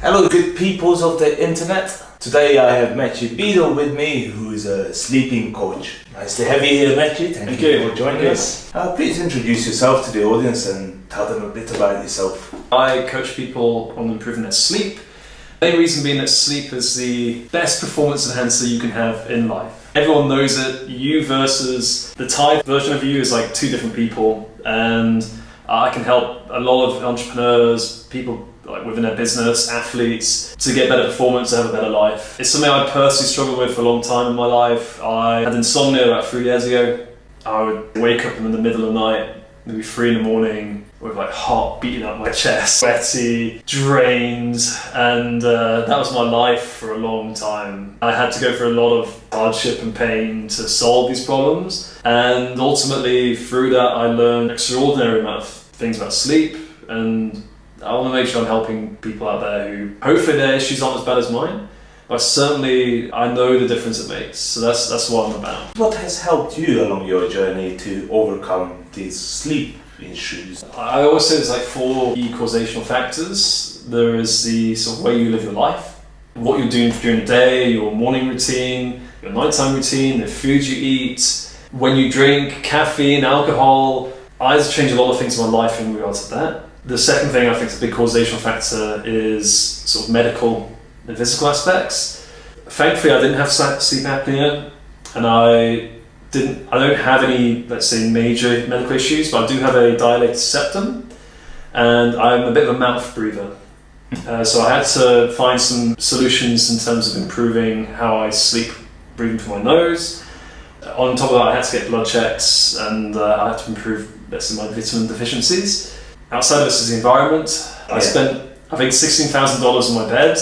Hello good peoples of the internet. Today I have Matthew Beedle with me, who is a sleeping coach. Nice to have you here, Matthew. Thank you for joining us. Please introduce yourself to the audience and tell them a bit about yourself. I coach people on improving their sleep. The main reason being that sleep is the best performance enhancer you can have in life. Everyone knows it. You versus the Thai version of you is like two different people, and I can help a lot of entrepreneurs, people like within their business, athletes, to get better performance, to have a better life. It's something I personally struggled with for a long time in my life. I had insomnia about 3 years ago. I would wake up in the middle of the night, maybe 3 in the morning, with like heart beating up my chest, sweaty, drained, and that was my life for a long time. I had to go through a lot of hardship and pain to solve these problems, and ultimately through that I learned an extraordinary amount of things about sleep, and I want to make sure I'm helping people out there who hopefully their issues aren't as bad as mine, but certainly I know the difference it makes, so that's what I'm about. What has helped you along your journey to overcome these sleep issues? I always say there's like 4 key causational factors. There is the sort of way you live your life, what you're doing during the day, your morning routine, your nighttime routine, the food you eat, when you drink, caffeine, alcohol. I had to change a lot of things in my life in regards to that. The second thing I think is a big causational factor is sort of medical and physical aspects. Thankfully I didn't have sleep apnea, and I don't have any, let's say, major medical issues, but I do have a dilated septum, and I'm a bit of a mouth breather. So I had to find some solutions in terms of improving how I sleep breathing through my nose. On top of that, I had to get blood checks, and I had to improve, let's say, my vitamin deficiencies. Outside of this is the environment. I spent, I think, $16,000 on my bed,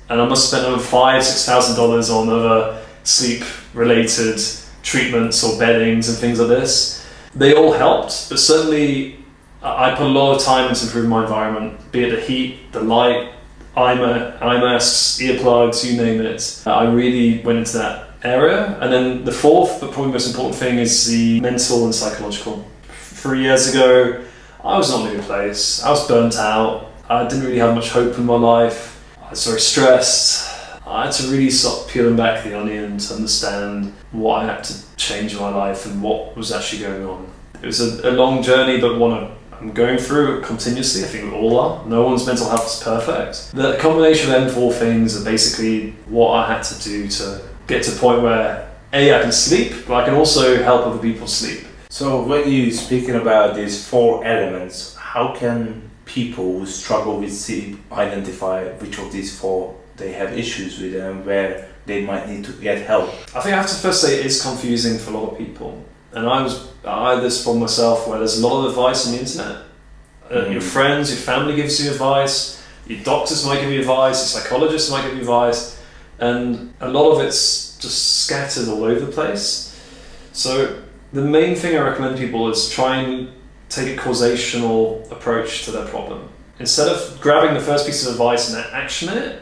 and I must have spent over $5,000–6,000 on other sleep-related treatments or beddings and things like this. They all helped, but certainly I put a lot of time into improving my environment, be it the heat, the light, eye masks, earplugs, you name it. I really went into that area. And then the fourth, but probably most important thing, is the mental and psychological. 3 years ago, I was not in a good place. I was burnt out. I didn't really have much hope in my life. I was very stressed. I had to really start peeling back the onion to understand what I had to change in my life and what was actually going on. It was a long journey, but one I'm going through continuously. I think we all are. No one's mental health is perfect. The combination of them 4 things are basically what I had to do to get to a point where A, I can sleep, but I can also help other people sleep. So when you're speaking about these 4 elements, how can people who struggle with sleep identify which of these 4 they have issues with and where they might need to get help? I think I have to first say it is confusing for a lot of people. And I had this problem myself, where there's a lot of advice on the internet. Your friends, your family gives you advice, your doctors might give you advice, your psychologists might give you advice, and a lot of it's just scattered all over the place. So the main thing I recommend people is try and take a causational approach to their problem. Instead of grabbing the first piece of advice and action it,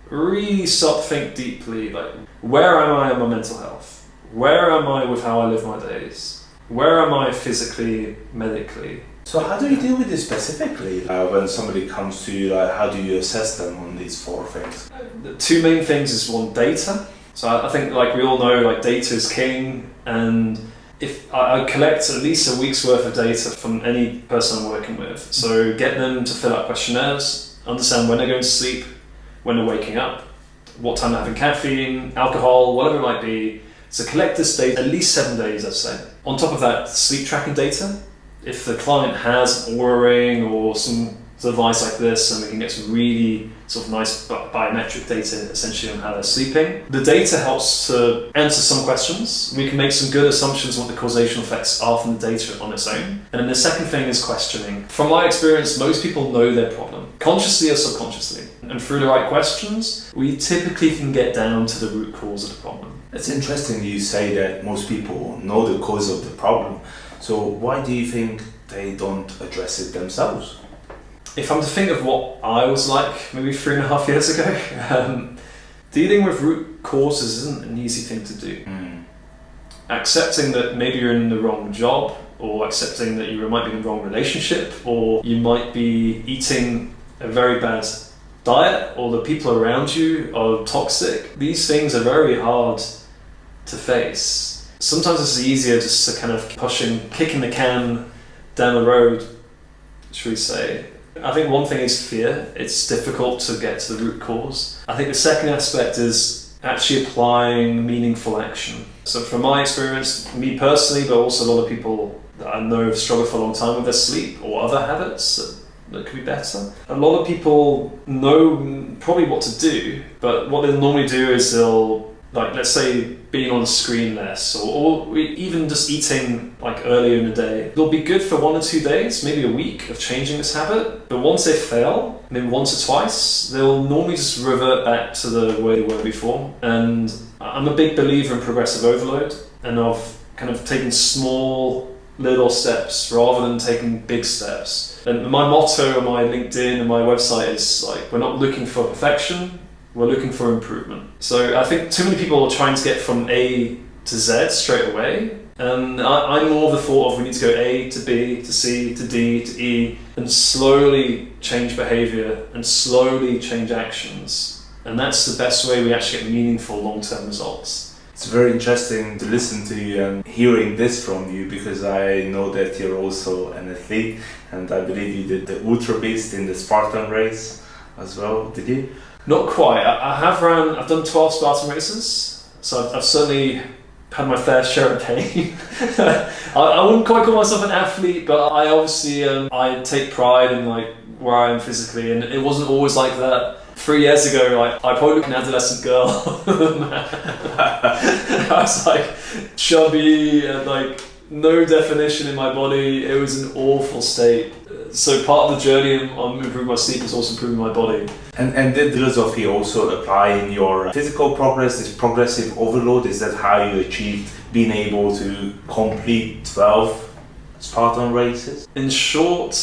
really start to think deeply, like, where am I in my mental health? Where am I with how I live my days? Where am I physically, medically? So how do you deal with this specifically? When somebody comes to you, how do you assess them on these 4 things? The 2 main things is, one, data. So I think, like we all know, like, data is king, and if I collect at least a week's worth of data from any person I'm working with. So get them to fill out questionnaires, understand when they're going to sleep, when they're waking up, what time they're having caffeine, alcohol, whatever it might be. So collect this data at least 7 days, I'd say. On top of that, sleep tracking data. If the client has an Oura ring or some device like this, and we can get some really sort of nice biometric data essentially on how they're sleeping. The data helps to answer some questions. We can make some good assumptions on what the causational effects are from the data on its own. And then the second thing is questioning. From my experience, most people know their problem, consciously or subconsciously. And through the right questions, we typically can get down to the root cause of the problem. It's interesting you say that most people know the cause of the problem. So why do you think they don't address it themselves? If I'm to think of what I was like maybe 3.5 years ago, dealing with root causes isn't an easy thing to do. Accepting that maybe you're in the wrong job, or accepting that you might be in the wrong relationship, or you might be eating a very bad diet or the people around you are toxic, these things are very hard to face. Sometimes it's easier just to kind of kicking the can down the road, should we say. I think one thing is fear. It's difficult to get to the root cause. I think the second aspect is actually applying meaningful action. So from my experience, me personally, but also a lot of people that I know have struggled for a long time with their sleep or other habits that could be better. A lot of people know probably what to do, but what they'll normally do is they'll, like, let's say being on the screen less, or even just eating like earlier in the day. They'll be good for 1 or 2 days, maybe a week of changing this habit, but once they fail, maybe once or twice, they'll normally just revert back to the way they were before. And I'm a big believer in progressive overload, and of kind of taking small little steps rather than taking big steps. And my motto on my LinkedIn and my website is like, we're not looking for perfection, we're looking for improvement. So I think too many people are trying to get from A to Z straight away. And I'm more of the thought of we need to go A to B to C to D to E and slowly change behavior and slowly change actions. And that's the best way we actually get meaningful long-term results. It's very interesting to listen to you and hearing this from you, because I know that you're also an athlete, and I believe you did the Ultra Beast in the Spartan race as well, did you? Not quite. I've done 12 Spartan races, so I've certainly had my fair share of pain. I wouldn't quite call myself an athlete, but I obviously I take pride in like where I am physically, and it wasn't always like that. 3 years ago, like, I probably looked an adolescent girl. I was like chubby and like no definition in my body. It was an awful state. So part of the journey on improving my sleep is also improving my body. And did philosophy also apply in your physical progress, this progressive overload? Is that how you achieved being able to complete 12 Spartan races? In short,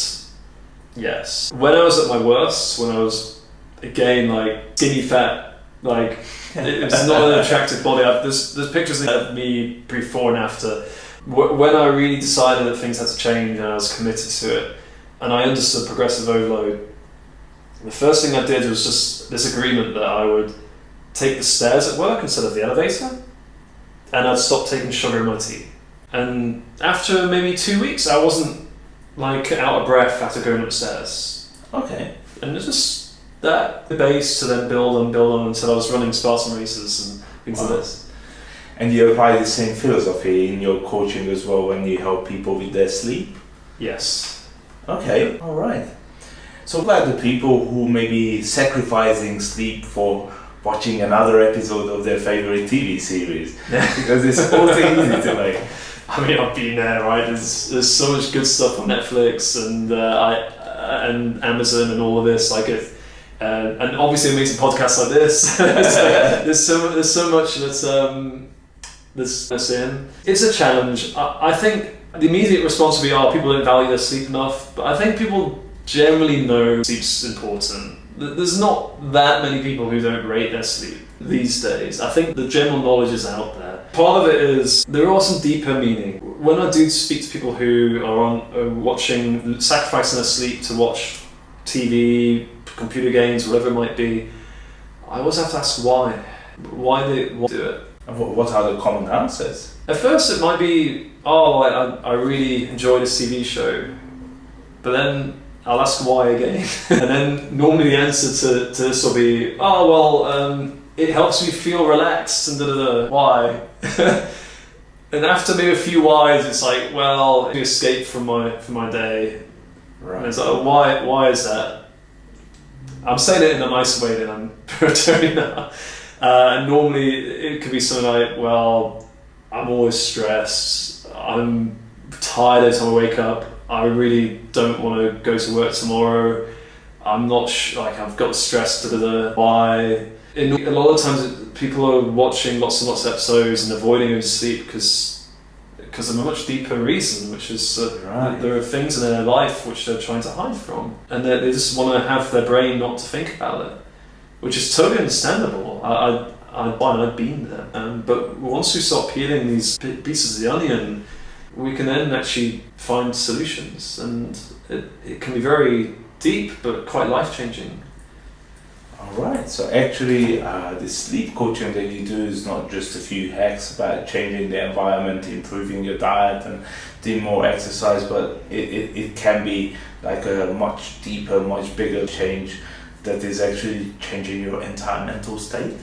yes. When I was at my worst, when I was, again, like skinny fat, like it was not an attractive body. There's pictures of me before and after. When I really decided that things had to change and I was committed to it, and I understood progressive overload, the first thing I did was just this agreement that I would take the stairs at work instead of the elevator, and I'd stop taking sugar in my tea. And after maybe 2 weeks, I wasn't like out of breath after going upstairs. Okay. And it's just that base to then build on until I was running Spartan races and things like this. And you apply the same philosophy in your coaching as well when you help people with their sleep? Yes. Okay, all right. So what about the people who may be sacrificing sleep for watching another episode of their favorite TV series? Because it's also easy to make. I mean, I've been there, right? There's so much good stuff on Netflix and and Amazon and all of this. Like it, and obviously amazing podcasts like this. there's so much that's in. It's a challenge. I think the immediate response would be, people don't value their sleep enough. But I think people generally know sleep's important. There's not that many people who don't rate their sleep these days. I think the general knowledge is out there. Part of it is there are some deeper meaning. When I do speak to people who are sacrificing their sleep to watch TV, computer games, whatever it might be, I always have to ask why they do it. What are the common answers? At first it might be, I really enjoy this TV show, but then I'll ask why again. And then normally the answer to this will be, it helps me feel relaxed and da-da-da. Why? And after maybe a few whys, it's like, to escape from my day. Right. And it's like, why is that? I'm saying it in a nice way then, I'm turning that. And normally it could be something like, I'm always stressed, I'm tired every time I wake up, I really don't want to go to work tomorrow, I'm not I've got stress, why? A lot of times people are watching lots and lots of episodes and avoiding going to sleep because of a much deeper reason, which is there are things in their life which they're trying to hide from, and they just want to have their brain not to think about it, which is totally understandable. I've been there, but once we start peeling these pieces of the onion, we can then actually find solutions, and it can be very deep but quite life-changing. Alright, so actually the sleep coaching that you do is not just a few hacks about changing the environment, improving your diet and doing more exercise, but it can be like a much deeper, much bigger change that is actually changing your entire mental state.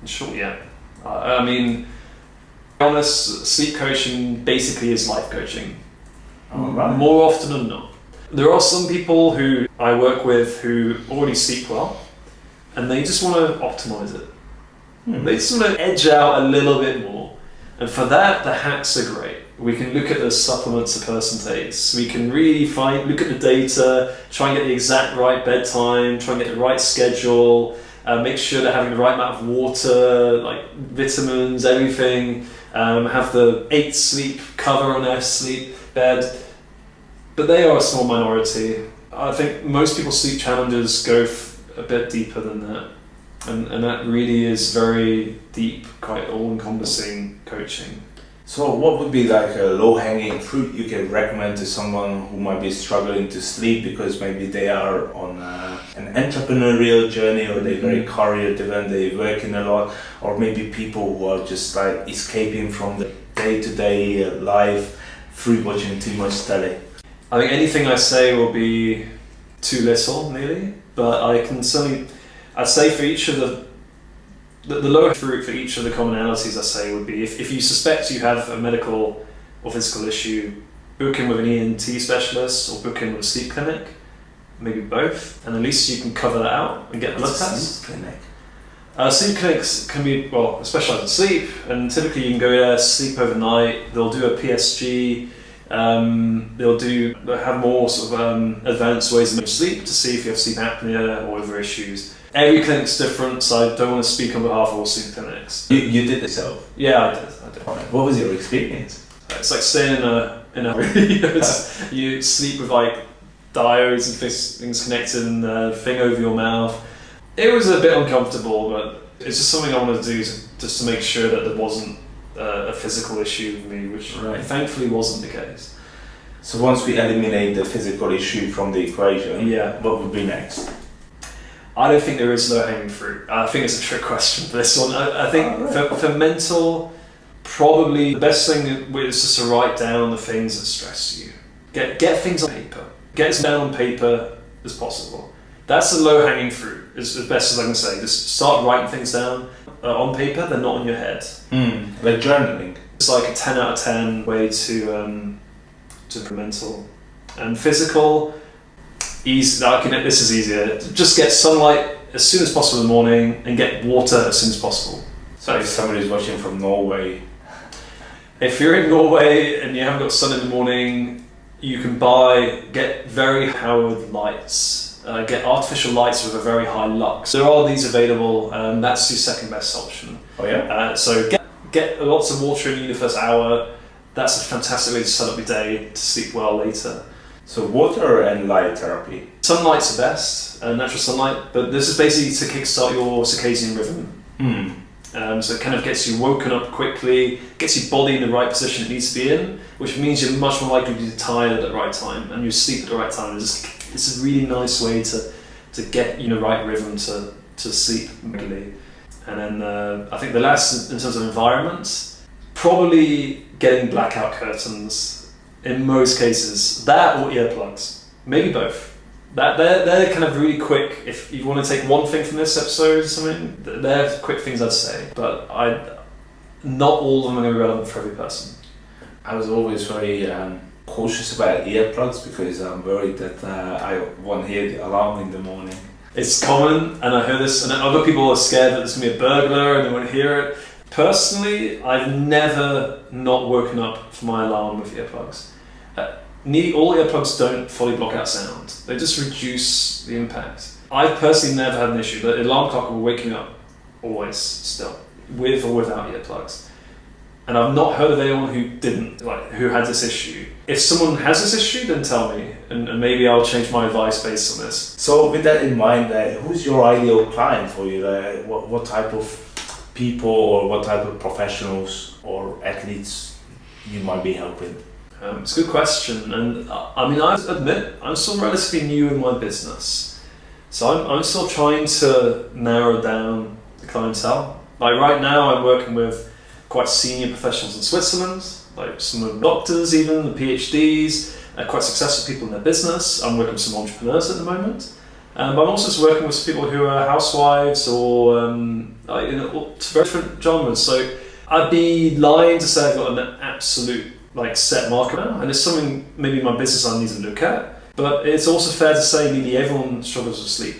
Sure, yeah. I mean, to be honest, sleep coaching basically is life coaching. Alright. More often than not. There are some people who I work with who already sleep well, and they just want to optimize it. They just want to edge out a little bit more. And for that, the hacks are great. We can look at the supplements a person takes. We can really look at the data, try and get the exact right bedtime, try and get the right schedule, make sure they're having the right amount of water, like vitamins, everything, have the 8 sleep cover on their sleep bed. But they are a small minority. I think most people's sleep challenges go a bit deeper than that. And that really is very deep, quite all-encompassing coaching. So what would be like a low-hanging fruit you can recommend to someone who might be struggling to sleep because maybe they are on an entrepreneurial journey, or they're very career-driven, they're working a lot, or maybe people who are just like escaping from the day-to-day life through watching too much telly? I think anything I say will be too little, nearly, but I can certainly, I'd say for each of the lower fruit for each of the commonalities I say would be if you suspect you have a medical or physical issue, book in with an ENT specialist or book in with a sleep clinic, maybe both, and at least you can cover that out and get blood tests. Sleep clinic? Sleep clinics can be, well, specialised in sleep, and typically you can go there, sleep overnight, they'll do a PSG, they'll have more sort of advanced ways of sleep to see if you have sleep apnea or other issues. Every clinic's different, so I don't want to speak on behalf of all sleep clinics. You did it yourself? Yeah, I did. What was your experience? It's like staying in a you sleep with like diodes and things connected and a thing over your mouth. It was a bit uncomfortable, but it's just something I wanted to do just to make sure that there wasn't a physical issue with me, which thankfully wasn't the case. So once we eliminate the physical issue from the equation, what would be next? I don't think there is low-hanging fruit. I think it's a trick question for this one. I think for mental, probably the best thing is just to write down the things that stress you. Get things on paper. Get as down on paper as possible. That's the low-hanging fruit, as best as I can say. Just start writing things down on paper, they're not in your head. Like journaling. It's like a 10 out of 10 way to mental. And physical, easy. This is easier. Just get sunlight as soon as possible in the morning and get water as soon as possible. So if somebody's watching from Norway, if you're in Norway and you haven't got sun in the morning, you can get very powered lights. Get artificial lights with a very high lux. There are these available, and that's your second best option. Oh yeah? So get lots of water in the first hour. That's a fantastic way to set up your day to sleep well later. So water and light therapy? Sunlight's the best, natural sunlight, but this is basically to kickstart your circadian rhythm. So it kind of gets you woken up quickly, gets your body in the right position it needs to be in, which means you're much more likely to be tired at the right time, and you sleep at the right time. It's a really nice way to get the right rhythm to sleep regularly. And then I think the last, in terms of environment, probably getting blackout curtains in most cases. That or earplugs, maybe both. They're kind of really quick. If you want to take one thing from this episode or something, they're quick things I'd say. But not all of them are going to be relevant for every person. I was always very cautious about earplugs because I'm worried that I won't hear the alarm in the morning. It's common, and I hear this, and other people are scared that there's going to be a burglar and they won't hear it. Personally, I've never not woken up for my alarm with earplugs. Nearly all earplugs don't fully block out sound. They just reduce the impact. I've personally never had an issue. The alarm clock will wake me up always, still, with or without earplugs. And I've not heard of anyone who didn't, who had this issue. If someone has this issue, then tell me, and maybe I'll change my advice based on this. So with that in mind, who's your ideal client for you? What type of people or what type of professionals or athletes you might be helping? It's a good question, and I mean, I admit I'm still relatively new in my business. So I'm still trying to narrow down the clientele. Like right now I'm working with quite senior professionals in Switzerland, like some of the doctors even, the PhDs, quite successful people in their business. I'm working with some entrepreneurs at the moment. But I'm also just working with people who are housewives or very different genres. So I'd be lying to say I've got an absolute set market now, and it's something maybe my business I need to look at. But it's also fair to say nearly everyone struggles with sleep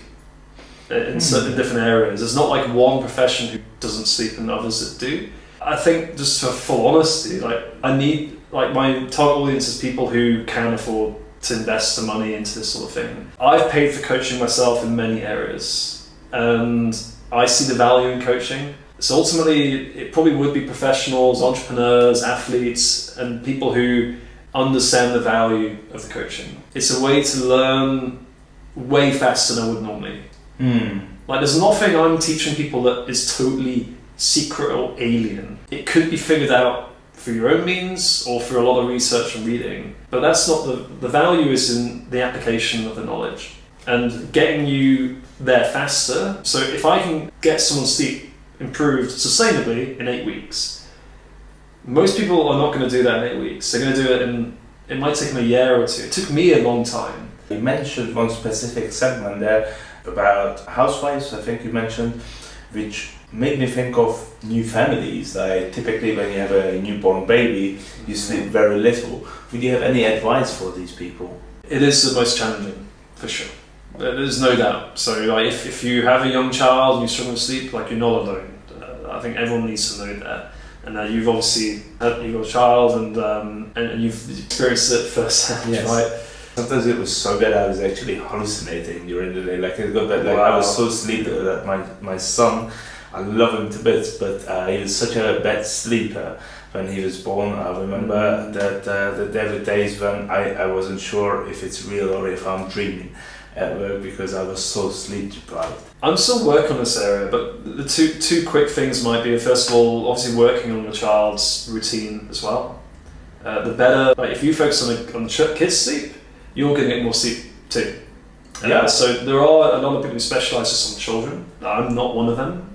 in certain different areas. There's not like one profession who doesn't sleep and others that do. I think just for full honesty, I need my target audience is people who can afford to invest the money into this sort of thing. I've paid for coaching myself in many areas, and I see the value in coaching. So ultimately, it probably would be professionals, entrepreneurs, athletes, and people who understand the value of the coaching. It's a way to learn way faster than I would normally. There's nothing I'm teaching people that is totally secret or alien. It could be figured out through your own means or through a lot of research and reading. But that's not the value is in the application of the knowledge and getting you there faster. So if I can get someone's sleep improved sustainably in 8 weeks, most people are not going to do that in 8 weeks. They're going to do it it might take them a year or two. It took me a long time. You mentioned one specific segment there about housewives, I think you mentioned, which made me think of new families. Like typically when you have a newborn baby, you sleep very little. Would you have any advice for these people? It is the most challenging, for sure. There's no doubt. So if you have a young child and you struggle with sleep, you're not alone. I think everyone needs to know that. And you've obviously got a child and you've experienced it firsthand, yes. Right? Sometimes it was so bad I was actually hallucinating during the day. It got that, I was so sleepy that my son, I love him to bits, but he was such a bad sleeper when he was born. I remember that there were days when I wasn't sure if it's real or if I'm dreaming at work because I was so sleep deprived. I'm still working on this area, but the two quick things might be, first of all, obviously working on your child's routine as well. The better, if you focus on the kids' sleep, you're going to get more sleep too. So there are a lot of people who specialise just on children. I'm not one of them.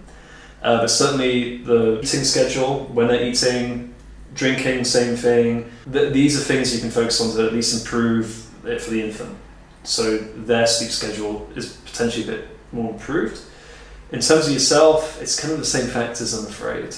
But certainly the eating schedule, when they're eating, drinking, same thing. These are things you can focus on to at least improve it for the infant. So their sleep schedule is potentially a bit more improved. In terms of yourself, it's kind of the same factors, I'm afraid.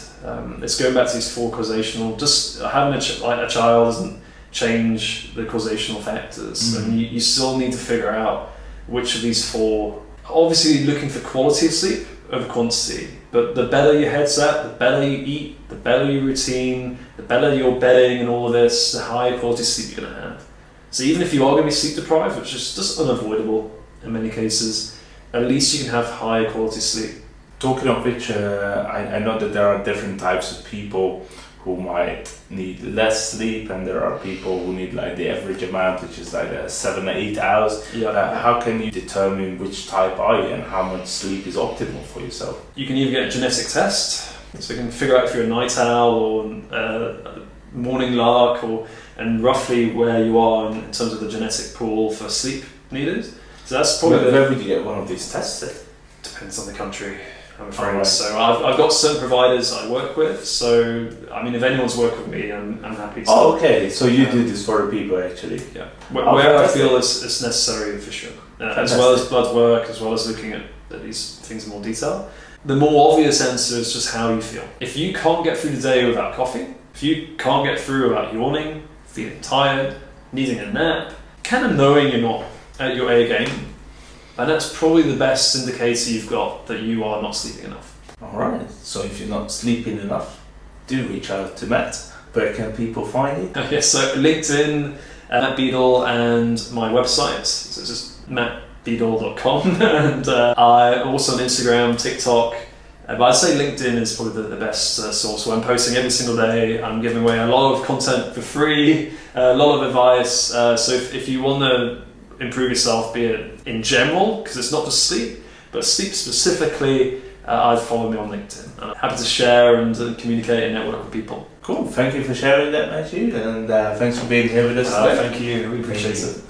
It's going back to these four causational. Just having a child doesn't change the causational factors, and you still need to figure out which of these four. Obviously, looking for quality of sleep over quantity, but the better your head's at, the better you eat, the better your routine, the better your bedding and all of this, the higher quality sleep you're going to have. So even if you are going to be sleep deprived, which is just unavoidable in many cases, at least you can have higher quality sleep. Talking of which, I know that there are different types of people who might need less sleep, and there are people who need the average amount, which is 7 or 8 hours. How can you determine which type are you and how much sleep is optimal for yourself? You can either get a genetic test, so you can figure out if you're a night owl or a morning lark, and roughly where you are in terms of the genetic pool for sleep needed. So that's probably where would you get one of these tests? Depends on the country, I'm afraid. Right. So I've got certain providers I work with. So if anyone's worked with me, I'm happy to. Oh, okay. So you do this for the people actually. Yeah. Where I feel it's necessary for sure, as well as blood work, as well as looking at these things in more detail. The more obvious answer is just how you feel. If you can't get through the day without coffee, if you can't get through without yawning, feeling tired, needing a nap, kind of knowing you're not at your A game, and that's probably the best indicator you've got that you are not sleeping enough. Alright, so if you're not sleeping enough, do reach out to Matt. Where can people find you? Yes, so LinkedIn, Matt Beedle, and my website, so it's just mattbeedle.com, and I'm also on Instagram, TikTok, but I'd say LinkedIn is probably the best source where I'm posting every single day. I'm giving away a lot of content for free, a lot of advice, so if you want to improve yourself, be it in general, because it's not just sleep, but sleep specifically, I'd follow me on LinkedIn. I'm happy to share and communicate and network with people. Cool, thank you for sharing that, Matthew, and thanks for being here with us today. Thank you, we appreciate it.